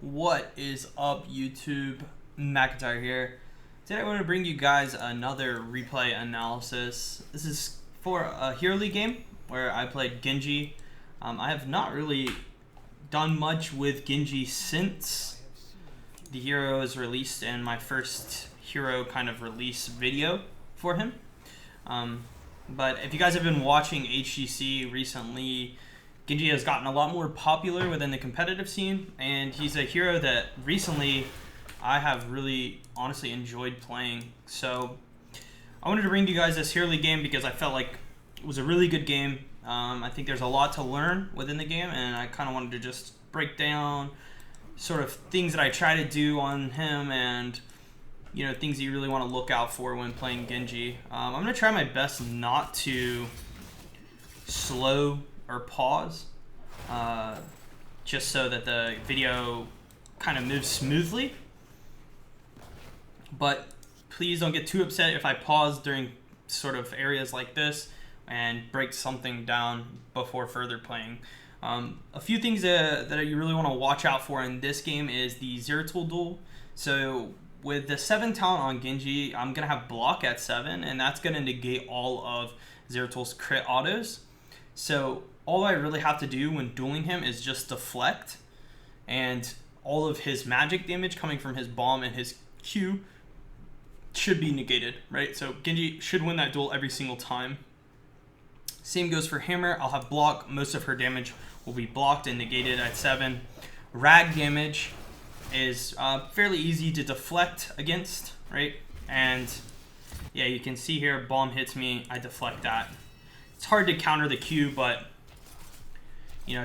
What is up, YouTube? McIntyre here. Today I want to bring you guys another replay analysis. This is for a Hero League game where I played Genji. I have not really done much with Genji since the hero is released and my first hero kind of release video for him. But if you guys have been watching HGC recently, Genji has gotten a lot more popular within the competitive scene, and he's a hero that recently I have really honestly enjoyed playing. So I wanted to bring you guys this Hero League game because I felt like it was a really good game. I think there's a lot to learn within the game, and I kind of wanted to just break down sort of things that I try to do on him and things that you really want to look out for when playing Genji. I'm going to try my best not to slow or pause, just so that the video kind of moves smoothly. But please don't get too upset if I pause during sort of areas like this and break something down before further playing. A few things that you really want to watch out for in this game is the Zeratul duel. So with the 7 talent on Genji, I'm going to have block at 7, and that's going to negate all of Zeratul's crit autos. So all I really have to do when dueling him is just deflect, and all of his magic damage coming from his bomb and his Q should be negated, right? So Genji should win that duel every single time. Same goes for Hammer. I'll have block. Most of her damage will be blocked and negated at 7. Rag damage is fairly easy to deflect against, right? And yeah, you can see here, bomb hits me, I deflect that. It's hard to counter the Q, but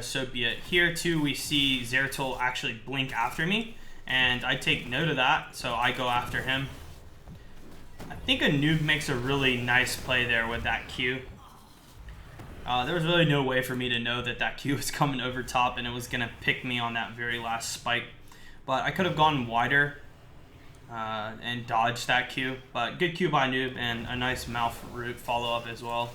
so be it. Here too, we see Zeratul actually blink after me, and I take note of that, so I go after him. I think a noob makes a really nice play there with that Q. There was really no way for me to know that that Q was coming over top and it was going to pick me on that very last spike. But I could have gone wider and dodged that Q. But good Q by noob and a nice mouth root follow-up as well.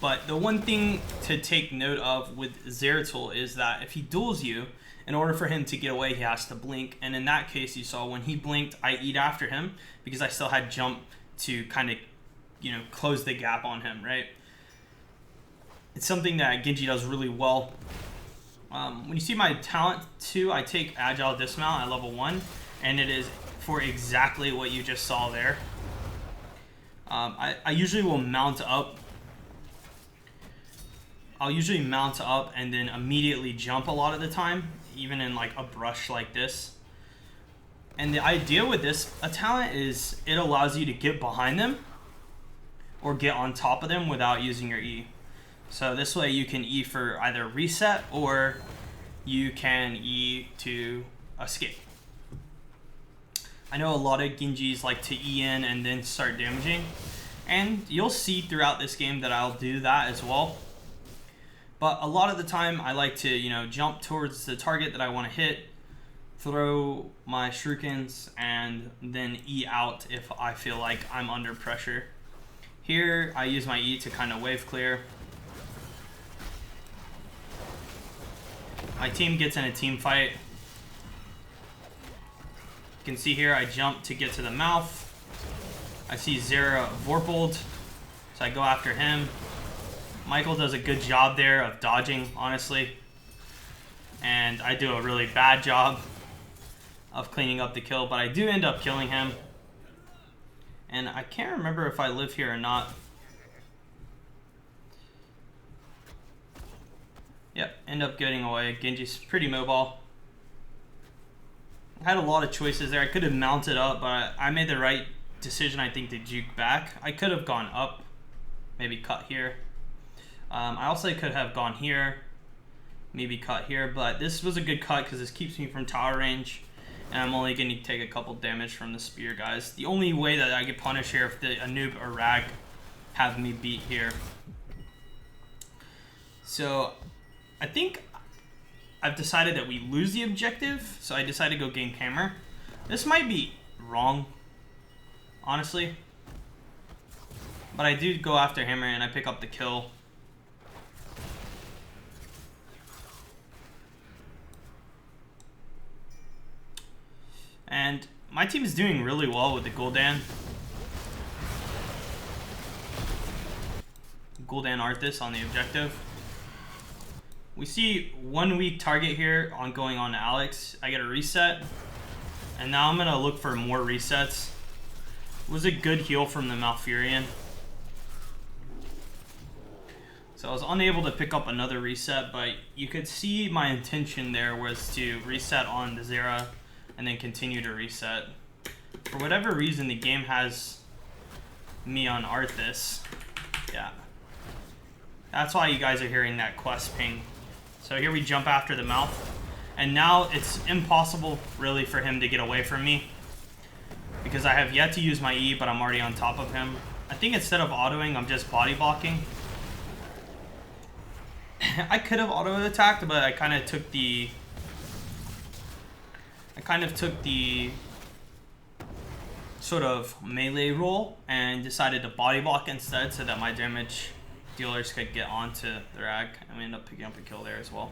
But the one thing to take note of with Zeratul is that if he duels you, in order for him to get away, he has to blink. And in that case, you saw when he blinked, I eat after him because I still had jump to kind of, close the gap on him, right? It's something that Genji does really well. When you see my talent 2, I take Agile Dismount at level 1, and it is for exactly what you just saw there. I usually will mount up. I'll usually mount up and then immediately jump a lot of the time, even in like a brush like this. And the idea with this talent is it allows you to get behind them or get on top of them without using your E. So this way you can E for either reset or you can E to escape. I know a lot of Genjis like to E in and then start damaging, and you'll see throughout this game that I'll do that as well. But a lot of the time I like to, jump towards the target that I want to hit, throw my shurikens, and then E out if I feel like I'm under pressure. Here I use my E to kind of wave clear. My team gets in a team fight. You can see here I jump to get to the mouth. I see Zera Vorpaled, so I go after him. Michael does a good job there of dodging, honestly. And I do a really bad job of cleaning up the kill, but I do end up killing him. And I can't remember if I live here or not. Yep, end up getting away. Genji's pretty mobile. I had a lot of choices there. I could have mounted up, but I made the right decision, I think, to juke back. I could have gone up, maybe cut here. I also could have gone here, maybe cut here, but this was a good cut because this keeps me from tower range, and I'm only going to take a couple damage from the spear guys. The only way that I get punished here if a noob or rag have me beat here. So I think I've decided that we lose the objective, so I decided to go game hammer. This might be wrong, honestly, but I do go after hammer and I pick up the kill. And my team is doing really well with the Gul'dan. Gul'dan Arthas on the objective. We see 1 weak target here on going on to Alex. I get a reset. And now I'm going to look for more resets. It was a good heal from the Malfurion. So I was unable to pick up another reset, but you could see my intention there was to reset on the Zera and then continue to reset. For whatever reason, the game has me on Arthas. Yeah. That's why you guys are hearing that quest ping. So here we jump after the mouth. And now it's impossible, really, for him to get away from me. Because I have yet to use my E, but I'm already on top of him. I think instead of autoing, I'm just body blocking. I could have auto-attacked, but I kind of took the... sort of melee role and decided to body block instead so that my damage dealers could get onto the rag. And we ended up picking up a kill there as well.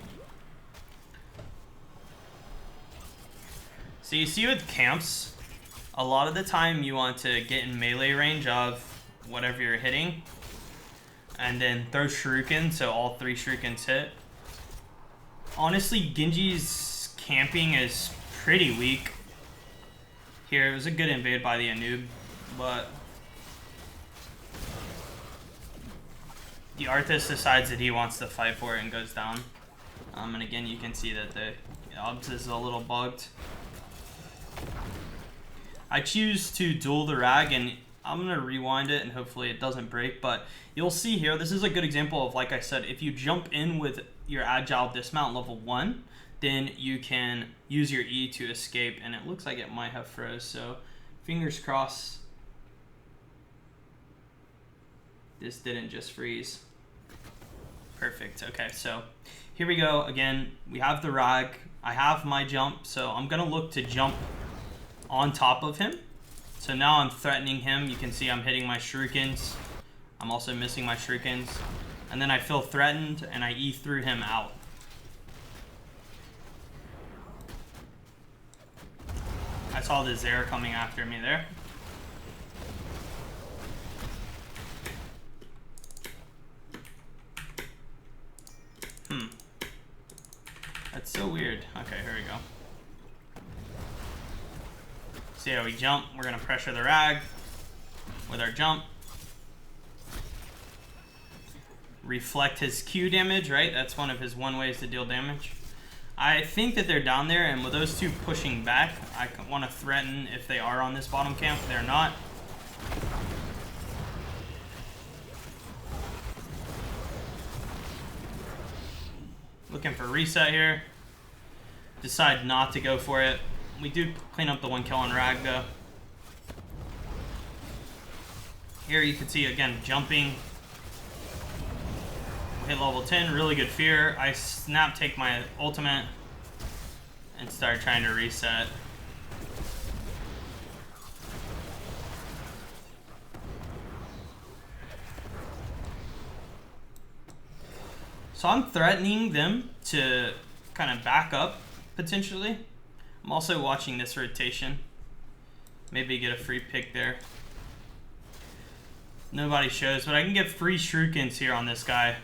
So you see with camps, a lot of the time you want to get in melee range of whatever you're hitting and then throw shuriken so all 3 shurikens hit. Honestly, Genji's camping is pretty weak. Here, it was a good invade by the Anub, but the Arthas decides that he wants to fight for it and goes down. And again, you can see that the Obs is a little bugged. I choose to duel the rag, and I'm going to rewind it and hopefully it doesn't break, but you'll see here, this is a good example of, like I said, if you jump in with your agile dismount level 1, then you can use your E to escape, and it looks like it might have froze, so fingers crossed this didn't just freeze. Perfect. Okay, so here we go. Again, we have the rag. I have my jump, so I'm going to look to jump on top of him. So now I'm threatening him. You can see I'm hitting my shurikens. I'm also missing my shurikens. And then I feel threatened, and I E through him out. I saw the Zera coming after me there. That's so weird. Okay, here we go. See how we jump? We're going to pressure the rag with our jump. Reflect his Q damage, right? That's one of his ways to deal damage. I think that they're down there, and with those two pushing back, I want to threaten if they are on this bottom camp. They're not. Looking for reset here. Decide not to go for it. We do clean up the 1 kill on rag, though. Here you can see, again, jumping. Hit level 10, really good fear. I snap take my ultimate and start trying to reset. So I'm threatening them to kind of back up, potentially. I'm also watching this rotation. Maybe get a free pick there. Nobody shows, but I can get free shurikens here on this guy.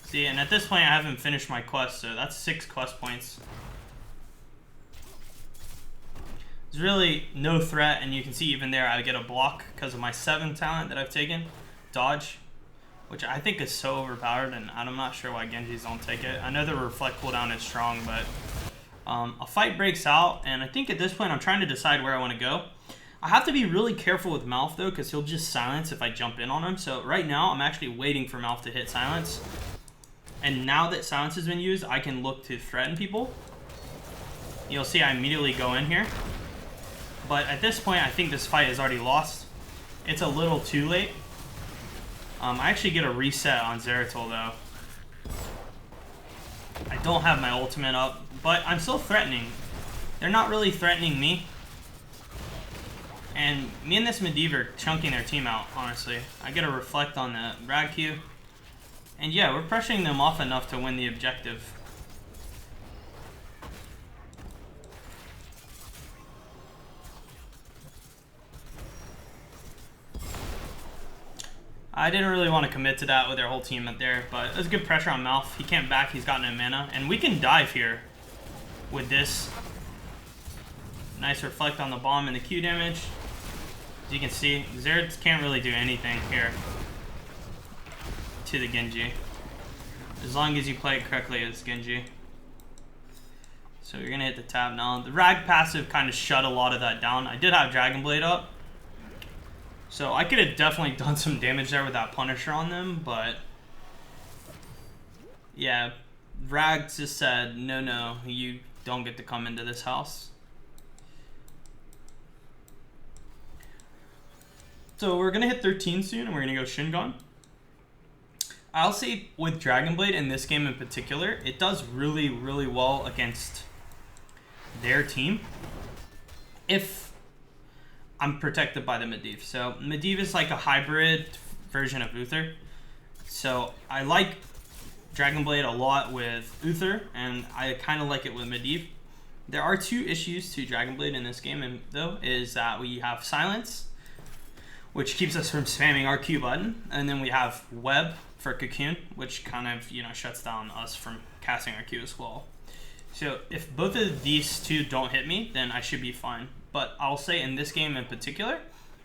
See, and at this point I haven't finished my quest, so that's 6 quest points. There's really no threat, and you can see even there I get a block because of my 7 talent that I've taken. Dodge, which I think is so overpowered, and I'm not sure why Genjis don't take it. I know the reflect cooldown is strong, but a fight breaks out, and I think at this point I'm trying to decide where I want to go. I have to be really careful with Malf, though, because he'll just silence if I jump in on him. So right now I'm actually waiting for Malf to hit silence. And now that silence has been used, I can look to threaten people. You'll see I immediately go in here. But at this point, I think this fight is already lost. It's a little too late. I actually get a reset on Zeratul, though. I don't have my ultimate up, but I'm still threatening. They're not really threatening me. And me and this Medivh are chunking their team out, honestly. I get a reflect on the rag Q. And yeah, we're pressuring them off enough to win the objective. I didn't really want to commit to that with their whole team up there, but it was good pressure on Malf. He can't back, he's got no mana. And we can dive here with this. Nice reflect on the bomb and the Q damage. As you can see, Xerath can't really do anything here to the Genji. As long as you play it correctly as Genji. So you're going to hit the tab now. The Rag passive kind of shut a lot of that down. I did have Dragon Blade up. So I could have definitely done some damage there with that Punisher on them, but yeah, Rag just said, no, you don't get to come into this house. So we're going to hit 13 soon, and we're going to go Shingon. I'll say with Dragon Blade in this game in particular, it does really, really well against their team if I'm protected by the Medivh. So Medivh is like a hybrid version of Uther. So I like Dragon Blade a lot with Uther, and I kind of like it with Medivh. There are two issues to Dragon Blade in this game, and though, is that we have Silence, which keeps us from spamming our Q button, and then we have Web for Cocoon, which kind of, shuts down us from casting our Q as well. So if both of these two don't hit me, then I should be fine. But I'll say in this game in particular,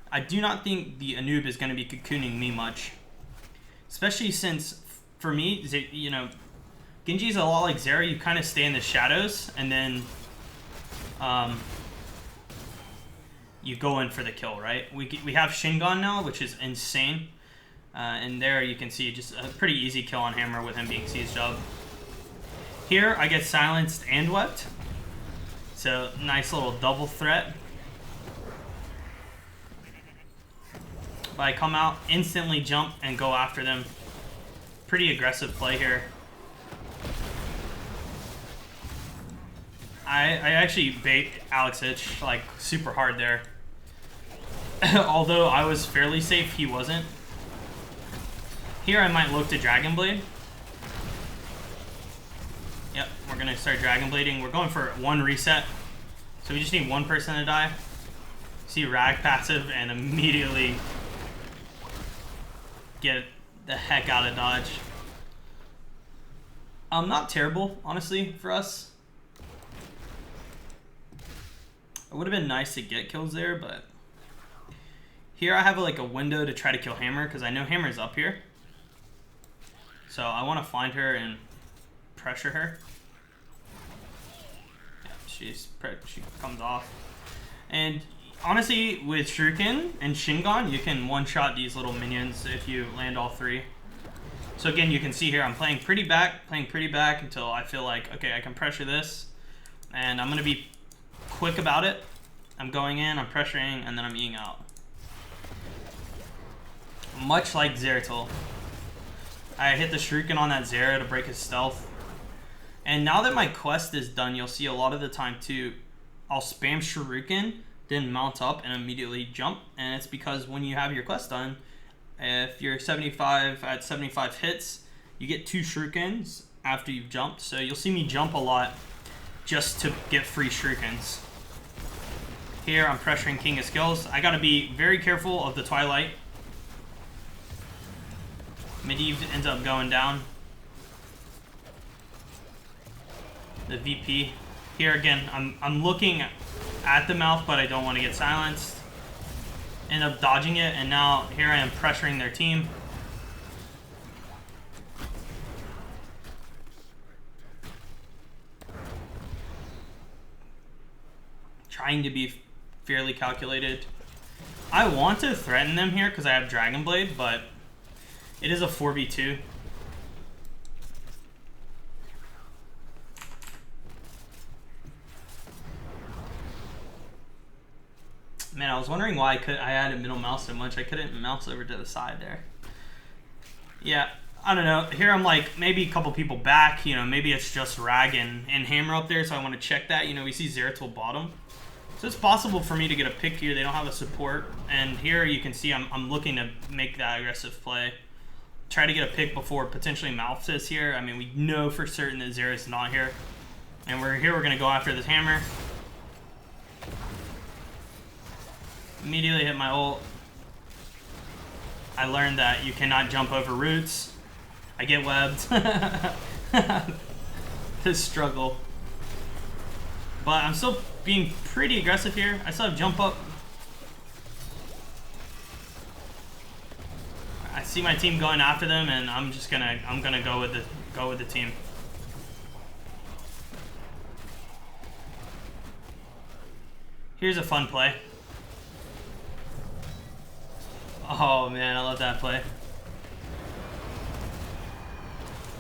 I do not think the Anub is going to be cocooning me much. Especially since, for me, Genji's a lot like Xerath. You kind of stay in the shadows, and then you go in for the kill, right? We have Shingon now, which is insane. And there you can see just a pretty easy kill on Hammer with him being sieged up. Here, I get silenced and wept. So, nice little double threat. But I come out, instantly jump, and go after them. Pretty aggressive play here. I actually bait Alex Itch, like, super hard there. Although I was fairly safe, he wasn't. Here I might look to Dragon Blade. Yep, we're going to start Dragon Blading. We're going for one reset. So we just need one person to die. See Rag passive and immediately get the heck out of dodge. Not terrible, honestly, for us. It would have been nice to get kills there, but here I have like a window to try to kill Hammer because I know Hammer's up here. So I want to find her and pressure her. Yeah, she comes off. And honestly, with Shuriken and Shingon, you can one-shot these little minions if you land all three. So again, you can see here I'm playing pretty back until I feel like, okay, I can pressure this. And I'm going to be quick about it. I'm going in, I'm pressuring, and then I'm eating out. Much like Xerath. I hit the Shuriken on that Xerath to break his stealth. And now that my quest is done, you'll see a lot of the time too, I'll spam Shuriken, then mount up and immediately jump. And it's because when you have your quest done, if you're 75 at 75 hits, you get 2 Shurikens after you've jumped. So you'll see me jump a lot just to get free Shurikens. Here I'm pressuring King of Skills. I gotta be very careful of the Twilight. Medivh ends up going down. The VP. Here again, I'm looking at the mouth, but I don't want to get silenced. End up dodging it, and now here I am pressuring their team. Trying to be fairly calculated. I want to threaten them here because I have Dragon Blade, but it is a 4v2. Man, I was wondering why I had a middle mouse so much. I couldn't mouse over to the side there. Yeah, I don't know. Here I'm like maybe a couple people back. Maybe it's just Rag and Hammer up there, so I want to check that. We see Xerath bottom. So it's possible for me to get a pick here. They don't have a support. And here you can see I'm looking to make that aggressive play. Try to get a pick before potentially Malphite is here. I mean, we know for certain that Xerath's not here. And we're going to go after this Hammer. Immediately hit my ult. I learned that you cannot jump over roots. I get webbed. This struggle. But I'm still being pretty aggressive here. I still have jump up. I see my team going after them, and I'm gonna go with the team. Here's a fun play. Oh man, I love that play.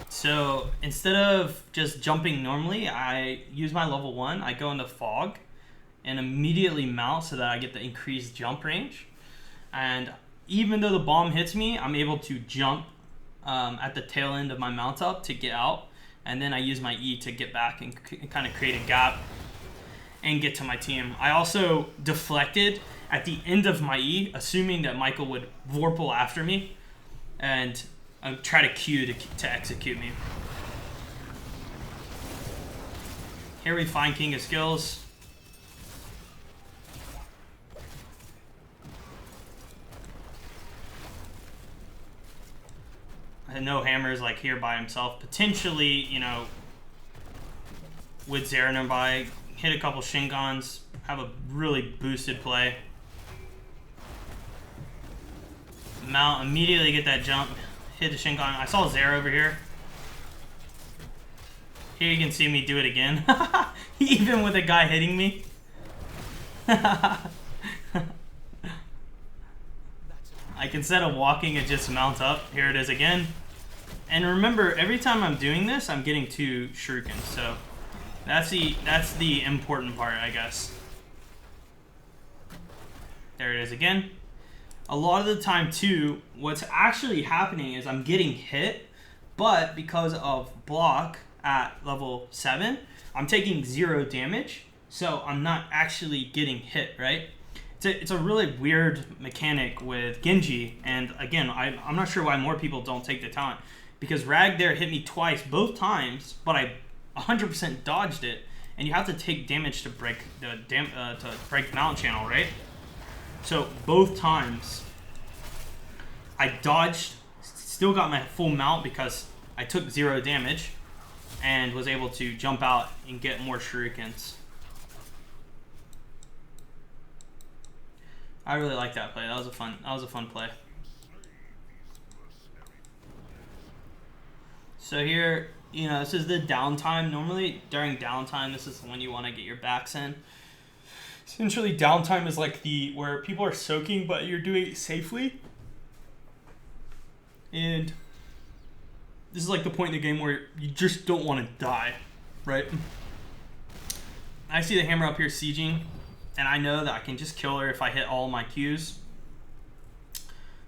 So instead of just jumping normally, I use my level 1. I go into fog and immediately mount so that I get the increased jump range. And even though the bomb hits me, I'm able to jump at the tail end of my mount up to get out. And then I use my E to get back and kind of create a gap and get to my team. I also deflected at the end of my E, assuming that Michael would Vorpal after me and try to Q to execute me. Here we find King of Skills. I know Hammer's like here by himself. Potentially, you know, with Zera nearby, hit a couple Shingons, have a really boosted play. Mount, immediately get that jump, hit the Shingon. I saw Zera over here. Here you can see me do it again. Even with a guy hitting me. Like instead of walking, it just mounts up. Here it is again. And remember, every time I'm doing this, I'm getting 2 shurikens. So that's the important part, I guess. There it is again. A lot of the time too, what's actually happening is I'm getting hit, but because of block at level 7, I'm taking 0 damage, so I'm not actually getting hit, right? It's a really weird mechanic with Genji, and again, I'm not sure why more people don't take the time, because Rag there hit me twice, both times, but I 100% dodged it, and you have to take damage to break the mount channel, right? So both times I dodged, still got my full mount because I took 0 damage and was able to jump out and get more shurikens. I really like that play. That was a fun play. So here, you know, this is the downtime. Normally during downtime, this is when you want to get your backs in. Essentially, downtime is like where people are soaking, but you're doing it safely. And this is like the point in the game where you just don't want to die, right? I see the Hammer up here sieging, and I know that I can just kill her if I hit all my Qs.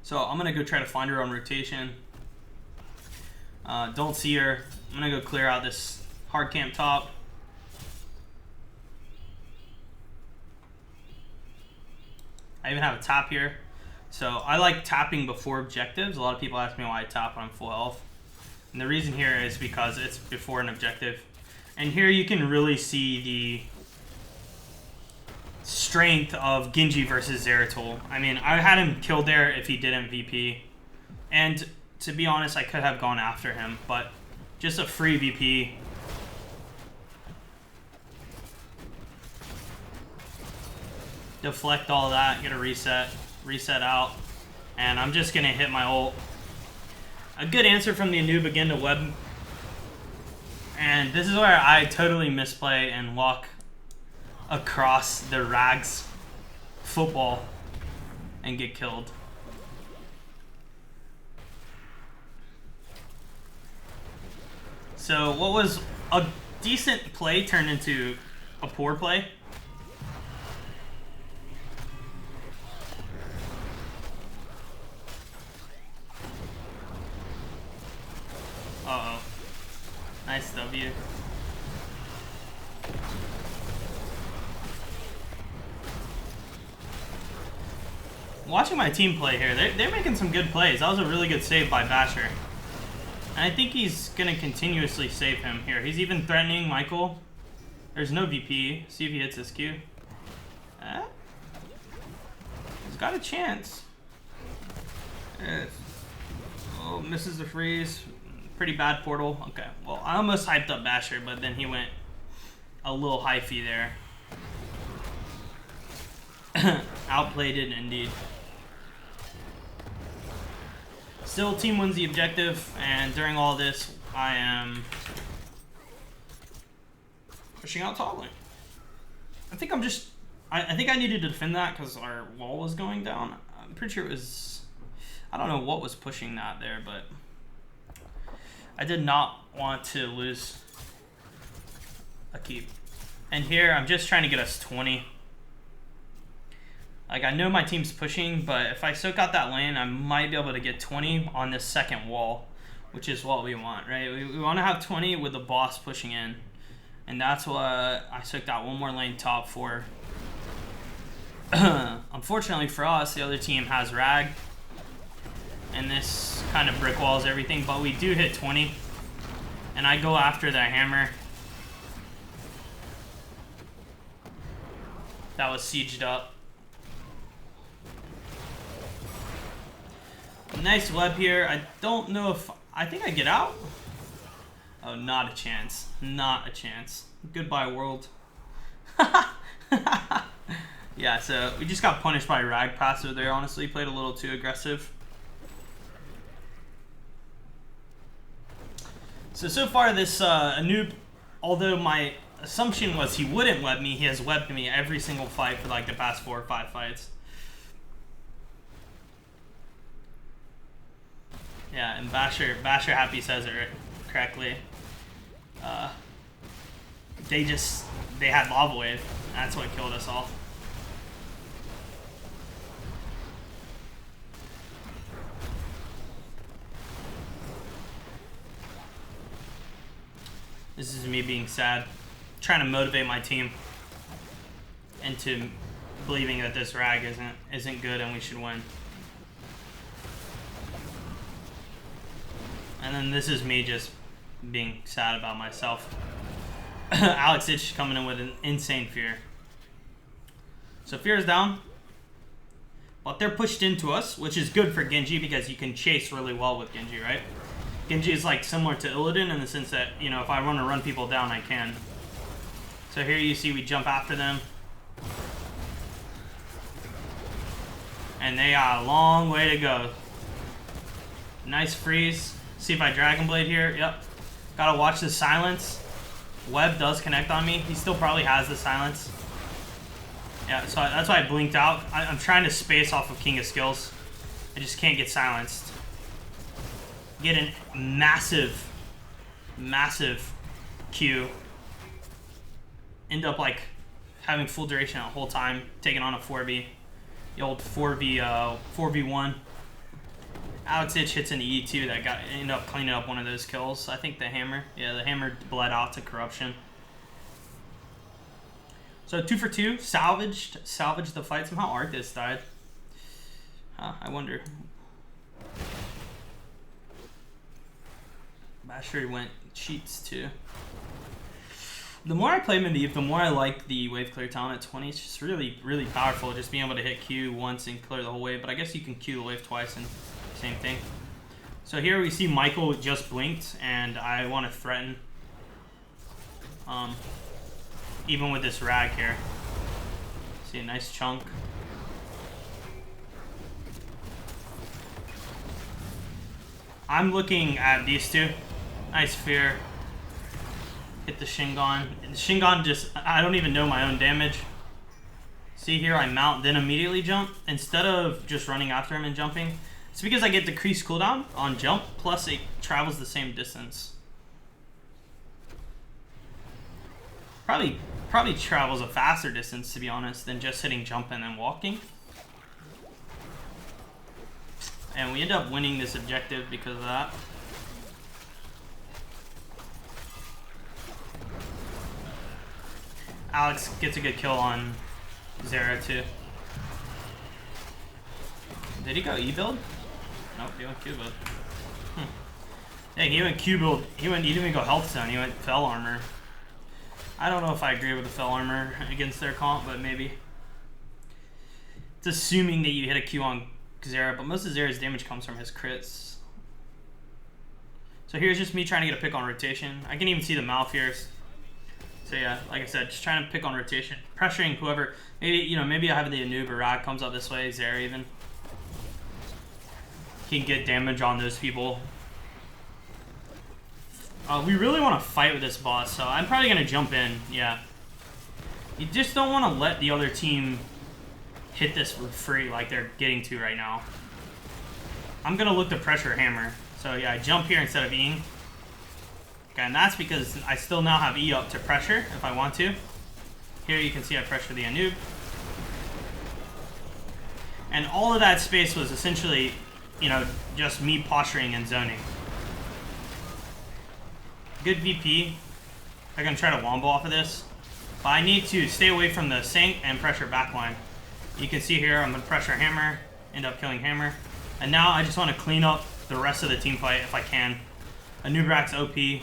So I'm going to go try to find her on rotation. Don't see her. I'm going to go clear out this hard camp top. I even have a tap here. So I like tapping before objectives. A lot of people ask me why I tap when I'm full health. And the reason here is because it's before an objective. And here you can really see the strength of Genji versus Zeratul. I mean, I had him killed there if he didn't VP. And to be honest, I could have gone after him, but just a free VP. Deflect all that, get a reset out, and I'm just gonna hit my ult. A good answer from the noob again to web. And this is where I totally misplay and walk across the Rags football and get killed. So what was a decent play turned into a poor play. Uh-oh. Nice W. Watching my team play here, they're making some good plays. That was a really good save by Basher. And I think he's going to continuously save him here. He's even threatening Michael. There's no VP. See if he hits his Q. He's got a chance. Oh, misses the freeze. Pretty bad portal. Okay, well, I almost hyped up Basher, but then he went a little hyphy there. Outplayed it indeed. Still, team wins the objective, and during all this, I am pushing out top lane. I think I'm just... I think I needed to defend that because our wall was going down. I'm pretty sure it was... I don't know what was pushing that there, but... I did not want to lose a keep. And here, I'm just trying to get us 20. Like, I know my team's pushing, but if I soak out that lane, I might be able to get 20 on this second wall, which is what we want, right? We want to have 20 with the boss pushing in. And that's what I soaked out one more lane top for. Unfortunately for us, the other team has Rag. And this kind of brick walls everything, but we do hit 20. And I go after the hammer. That was sieged up. Nice web here. I don't know if... I think I get out. Oh, not a chance. Not a chance. Goodbye, world. Yeah, so we just got punished by Rag passive there, honestly. Played a little too aggressive. So far this noob, although my assumption was he wouldn't web me, he has webbed me every single fight for like the past 4 or 5 fights. Yeah, and Basher Happy says it correctly. They had Lava Wave. That's what killed us all. This is me being sad, trying to motivate my team into believing that this Rag isn't good and we should win. And then this is me just being sad about myself. Alex Itch coming in with an insane fear. So fear is down, but they're pushed into us, which is good for Genji because you can chase really well with Genji, right? Genji is like similar to Illidan in the sense that, you know, if I want to run people down, I can. So here you see we jump after them. And they got a long way to go. Nice freeze. See if I Dragon Blade here. Yep. Gotta watch the silence. Web does connect on me. He still probably has the silence. Yeah, so that's why I blinked out. I'm trying to space off of King of Skills. I just can't get silenced. Get a massive Q. End up like having full duration the whole time, taking on a 4v. The old 4v1. Alex Itch hits an E2 that ended up cleaning up one of those kills. I think the hammer. Yeah, the hammer bled out to corruption. So 2 for 2, salvaged the fight. Somehow Arctis died. I wonder. Basher went cheats too. The more I play Medivh, the more I like the wave clear talent at 20. It's just really, really powerful. Just being able to hit Q once and clear the whole wave. But I guess you can Q the wave twice and same thing. So here we see Michael just blinked, and I want to threaten. Even with this Rag here. See a nice chunk. I'm looking at these two. Nice fear. Hit the Shingon. The Shingon just, I don't even know my own damage. See here, I mount, then immediately jump. Instead of just running after him and jumping. It's because I get decreased cooldown on jump, plus it travels the same distance. Probably travels a faster distance, to be honest, than just hitting jump and then walking. And we end up winning this objective because of that. Alex gets a good kill on Zera too. Did he go E build? Nope, he went Q build. Dang, he went Q build. He didn't even go health zone, he went fell armor. I don't know if I agree with the fell armor against their comp, but maybe. It's assuming that you hit a Q on Xera, but most of Xera's damage comes from his crits. So here's just me trying to get a pick on rotation. I can even see the mouth here. So yeah, like I said, just trying to pick on rotation, pressuring whoever. Maybe maybe I have the Anub or Rag comes up this way. Xera even can get damage on those people. We really want to fight with this boss, so I'm probably gonna jump in. Yeah, you just don't want to let the other team hit this for free like they're getting to right now. I'm gonna look to pressure hammer. So yeah, I jump here instead of Eing. Okay, and that's because I still now have E up to pressure if I want to. Here you can see I pressure the Anub. And all of that space was essentially, just me posturing and zoning. Good VP. I'm gonna try to wombo off of this. But I need to stay away from the sink and pressure backline. You can see here, I'm gonna pressure hammer, end up killing hammer. And now I just want to clean up the rest of the team fight if I can. Anubrak's OP.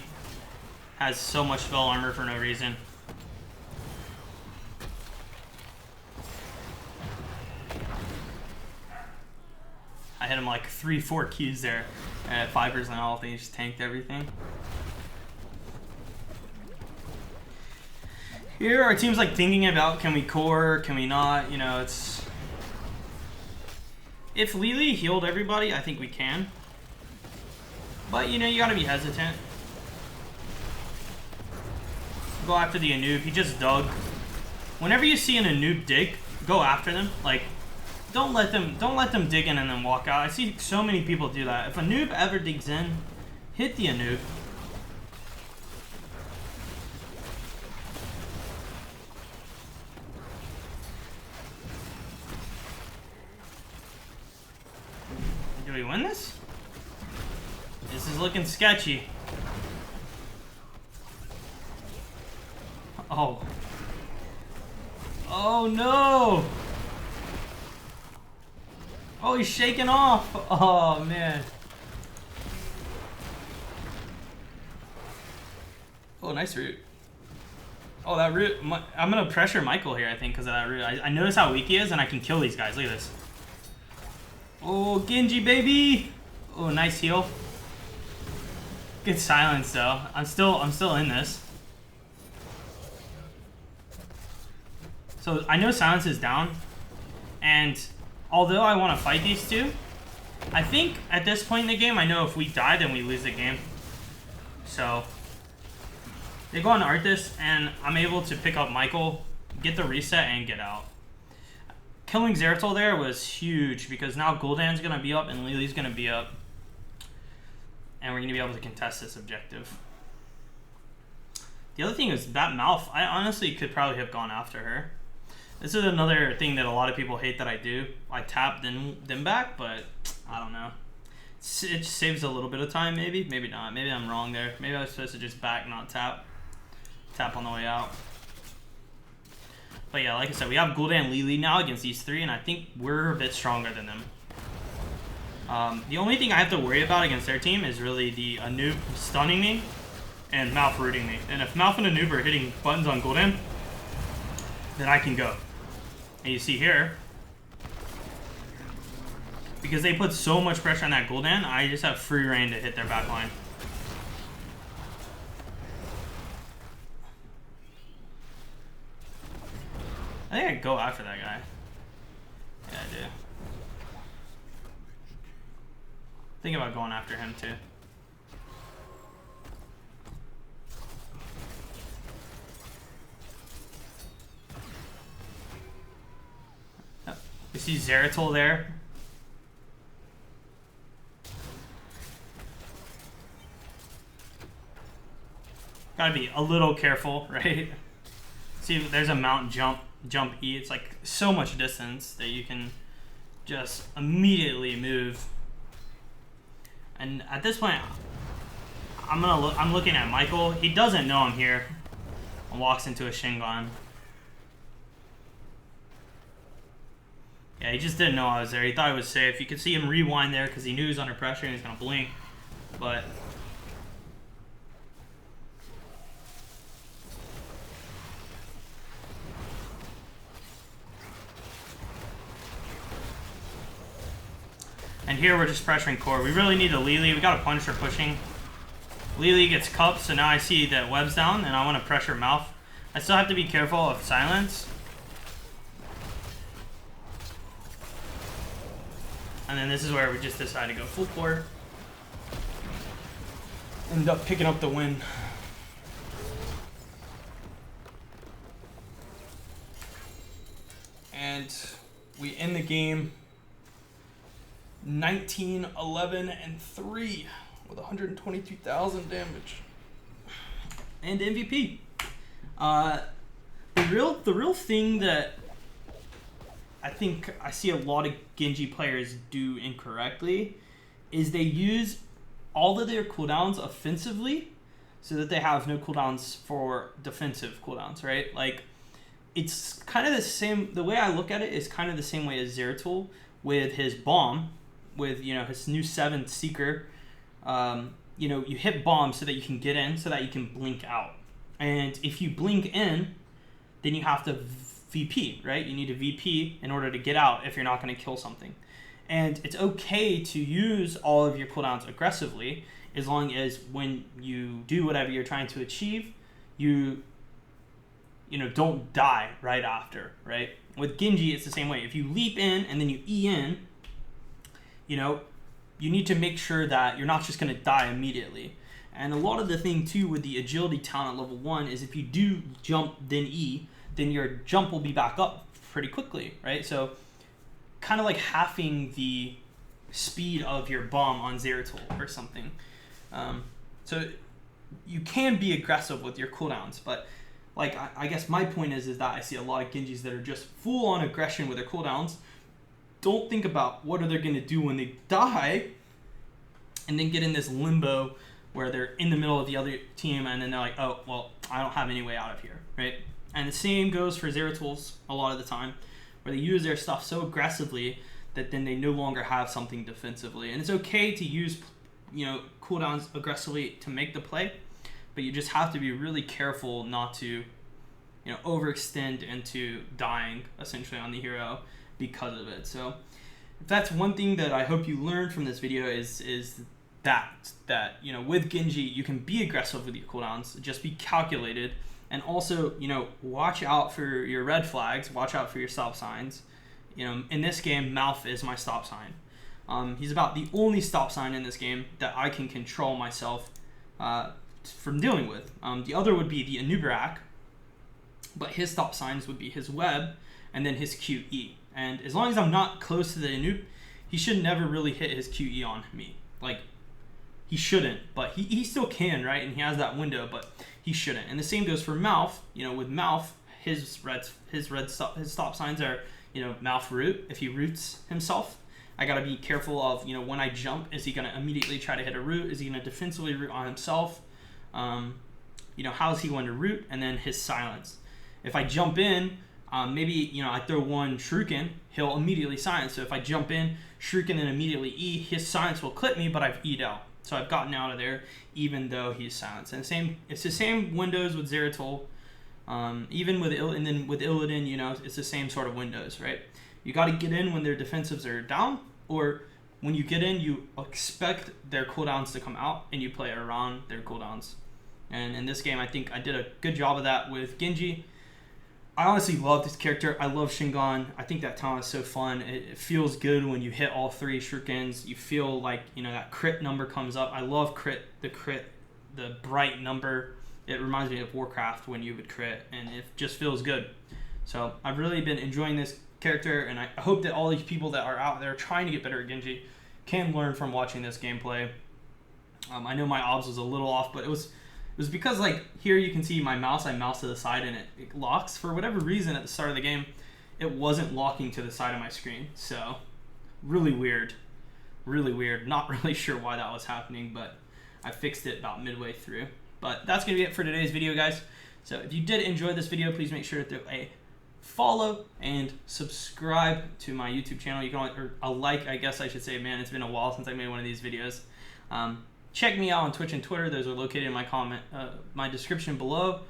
Has so much spell armor for no reason. I hit him like 3-4 keys there. At 5% health, and he just tanked everything. Here our team's like thinking about, can we core, can we not? It's... If Lily healed everybody, I think we can. But, you gotta be hesitant. Go after the Anub. He just dug. Whenever you see an Anub dig, go after them. Like, don't let them dig in and then walk out. I see so many people do that. If a noob ever digs in, hit the Anub. Do we win this? This is looking sketchy. Oh. Oh no! Oh, he's shaking off! Oh man. Oh, nice root. Oh, that root. I'm gonna pressure Michael here, I think, because of that root. I notice how weak he is, and I can kill these guys. Look at this. Oh, Genji, baby! Oh, nice heal. Good silence, though. I'm still in this. So I know silence is down, and although I want to fight these two, I think at this point in the game, I know if we die, then we lose the game. So they go on Arthas, and I'm able to pick up Michael, get the reset, and get out. Killing Zeratul there was huge, because now Gul'dan's going to be up, and Lily's going to be up, and we're going to be able to contest this objective. The other thing is that Malf, I honestly could probably have gone after her. This is another thing that a lot of people hate that I do. I tap then back, but I don't know. It saves a little bit of time, maybe. Maybe not. Maybe I'm wrong there. Maybe I was supposed to just back, not tap. Tap on the way out. But yeah, like I said, we have Gul'dan and Lily now against these three, and I think we're a bit stronger than them. The only thing I have to worry about against their team is really the Anub stunning me and Malf rooting me. And if Malf and Anub are hitting buttons on Gul'dan, then I can go. And you see here, because they put so much pressure on that Gul'dan, I just have free reign to hit their back line. I think I go after that guy. Yeah, I do. Think about going after him too. You see Zeratul there. Gotta be a little careful, right? See, there's a mount jump E. It's like so much distance that you can just immediately move. And at this point, I'm looking at Michael. He doesn't know I'm here. And walks into a Shingon. Yeah, he just didn't know I was there. He thought it was safe. You could see him rewind there because he knew he was under pressure and he was gonna blink. But And here we're just pressuring core. We really need a Lily. We got a Punisher pushing. Lily gets cupped, so now I see that web's down, and I want to pressure mouth. I still have to be careful of silence. And then this is where we just decide to go full core. End up picking up the win. And we end the game 19, 11, and 3 with 122,000 damage. And MVP. The real thing that I think I see a lot of Genji players do incorrectly is they use all of their cooldowns offensively so that they have no cooldowns for defensive cooldowns, right? Like, it's kind of the same, the way I look at it is kind of the same way as Zeratul with his bomb, with, you know, his new 7 Seeker. You know, you hit bomb so that you can get in, so that you can blink out. And if you blink in, then you have to VP, right? You need to VP in order to get out if you're not going to kill something. And it's okay to use all of your cooldowns aggressively as long as when you do whatever you're trying to achieve, you know, don't die right after, right? With Genji, it's the same way. If you leap in and then you E in, you know, you need to make sure that you're not just going to die immediately. And a lot of the thing, too, with the agility talent at level 1 is if you do jump, then E, then your jump will be back up pretty quickly, right? So kind of like halving the speed of your bomb on Zeratul or something. So you can be aggressive with your cooldowns, but like I guess my point is that I see a lot of Genjis that are just full on aggression with their cooldowns. Don't think about what are they going to do when they die, and then get in this limbo where they're in the middle of the other team, and then they're like, oh, well, I don't have any way out of here, right? And the same goes for Zeratuls a lot of the time, where they use their stuff so aggressively that then they no longer have something defensively. And it's okay to use, you know, cooldowns aggressively to make the play, but you just have to be really careful not to, you know, overextend into dying essentially on the hero because of it. So if that's one thing that I hope you learned from this video is that you know, with Genji you can be aggressive with your cooldowns, just be calculated, and also, you know, watch out for your red flags, watch out for your stop signs. You know, in this game, Mouth is my stop sign. He's about the only stop sign in this game that I can control myself from dealing with. The other would be the Anubarak, but his stop signs would be his web and then his QE. And as long as I'm not close to the Anub, he should never really hit his QE on me. Like, he shouldn't, but he still can, right? And he has that window, but he shouldn't. And the same goes for Mouth. You know, with Mouth, his stop signs are, you know, Mouth root. If he roots himself, I gotta be careful of, you know, when I jump, is he gonna immediately try to hit a root? Is he gonna defensively root on himself? You know, how is he going to root? And then his silence. If I jump in, maybe, you know, I throw one Shuriken, he'll immediately silence. So if I jump in, Shuriken and immediately E, his silence will clip me, but I've E'd out. So I've gotten out of there, even though he's silenced. And it's the same windows with Zeratul. Even with Illidan, you know, it's the same sort of windows, right? You got to get in when their defensives are down, or when you get in, you expect their cooldowns to come out, and you play around their cooldowns. And in this game, I think I did a good job of that with Genji. I honestly love this character. I love Shingon. I think that talent is so fun. It feels good when you hit all 3 shurikens. You feel like, you know, that crit number comes up. I love the bright number. It reminds me of Warcraft when you would crit, and it just feels good. So I've really been enjoying this character, and I hope that all these people that are out there trying to get better at Genji can learn from watching this gameplay. I know my obs was a little off, but it was because, like, here you can see my mouse, I mouse to the side and it locks. For whatever reason at the start of the game, it wasn't locking to the side of my screen. So, really weird. Really weird. Not really sure why that was happening, but I fixed it about midway through. But that's going to be it for today's video, guys. So, if you did enjoy this video, please make sure to throw a follow and subscribe to my YouTube channel. You can, or a like, I guess I should say. Man, it's been a while since I made one of these videos. Check me out on Twitch and Twitter. Those are located in my description below.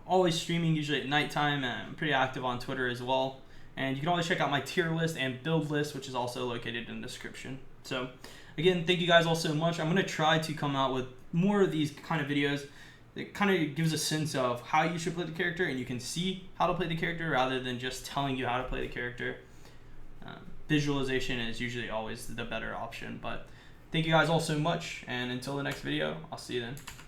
Always streaming, usually at nighttime, and I'm pretty active on Twitter as well. And you can always check out my tier list and build list, which is also located in the description. So again, thank you guys all so much. I'm going to try to come out with more of these kind of videos. It kind of gives a sense of how you should play the character, and you can see how to play the character rather than just telling you how to play the character. Visualization is usually always the better option. But thank you guys all so much, and until the next video, I'll see you then.